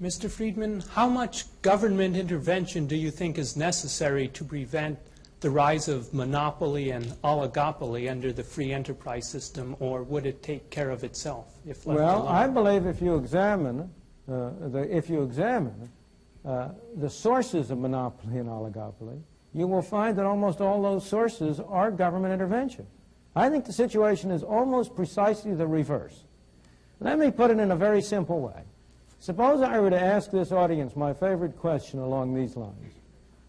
Mr. Friedman, how much government intervention do you think is necessary to prevent the rise of monopoly and oligopoly under the free enterprise system, or would it take care of itself if left alone? Well, I believe if you examine the sources of monopoly and oligopoly, you will find that almost all those sources are government intervention. I think the situation is almost precisely the reverse. Let me put it in a very simple way. Suppose I were to ask this audience my favorite question along these lines.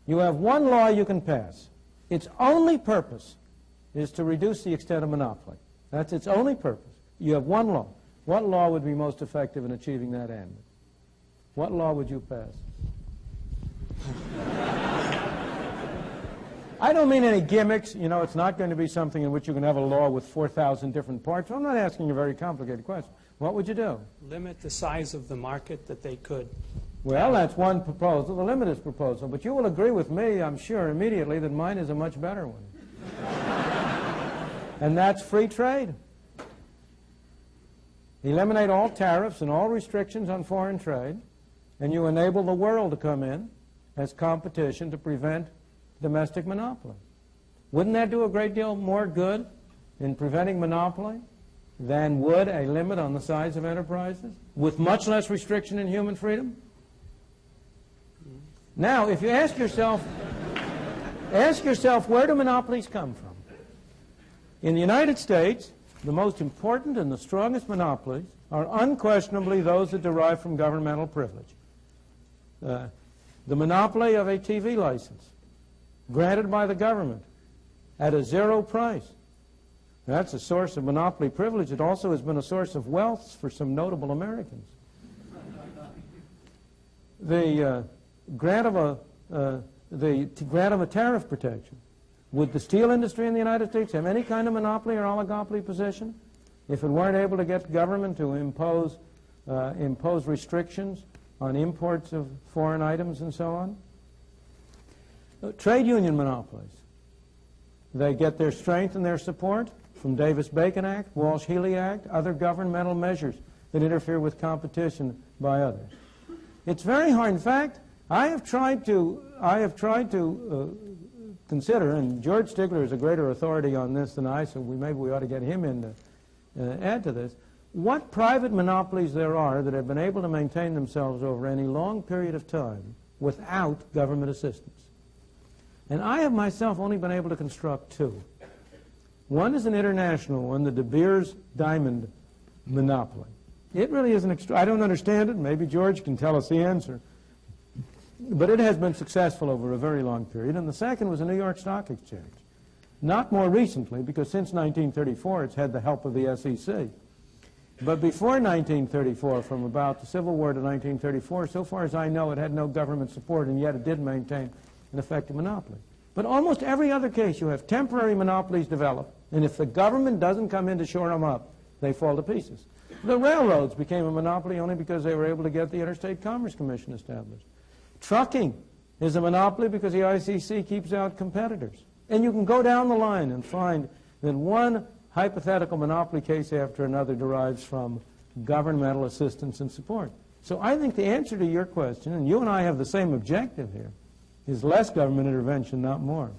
You have one law you can pass. Its only purpose is to reduce the extent of monopoly. That's its only purpose. You have one law. What law would be most effective in achieving that end? What law would you pass? I don't mean any gimmicks. You know, it's not going to be something in which you can have a law with 4,000 different parts. I'm not asking a very complicated question. What would you do? Limit the size of the market that they could. Well, that's one proposal. The limit is proposal. But you will agree with me, I'm sure, immediately that mine is a much better one. And that's free trade. Eliminate all tariffs and all restrictions on foreign trade, and you enable the world to come in as competition to prevent domestic monopoly. Wouldn't that do a great deal more good in preventing monopoly than would a limit on the size of enterprises, with much less restriction in human freedom? Now, if you ask yourself, where do monopolies come from? In the United States, the most important and the strongest monopolies are unquestionably those that derive from governmental privilege. The monopoly of a TV license, granted by the government at a zero price. That's a source of monopoly privilege. It also has been a source of wealth for some notable Americans. The grant of a tariff protection. Would the steel industry in the United States have any kind of monopoly or oligopoly position if it weren't able to get government to impose restrictions on imports of foreign items and so on? Trade union monopolies. They get their strength and their support from Davis-Bacon Act, Walsh-Healy Act, other governmental measures that interfere with competition by others. It's very hard. In fact, I have tried to consider, and George Stigler is a greater authority on this than I, so maybe we ought to get him in to add to this, what private monopolies there are that have been able to maintain themselves over any long period of time without government assistance. And I have myself only been able to construct two. One is an international one, the De Beers Diamond monopoly. It really is I don't understand it. Maybe George can tell us the answer. But it has been successful over a very long period. And the second was the New York Stock Exchange. Not more recently, because since 1934 it's had the help of the SEC. But before 1934, from about the Civil War to 1934, so far as I know, it had no government support, and yet it did maintain an effective monopoly. But almost every other case, you have temporary monopolies develop, and if the government doesn't come in to shore them up, they fall to pieces. The railroads became a monopoly only because they were able to get the Interstate Commerce Commission established. Trucking is a monopoly because the ICC keeps out competitors. And you can go down the line and find that one hypothetical monopoly case after another derives from governmental assistance and support. So I think the answer to your question, and you and I have the same objective here, is less government intervention, not more.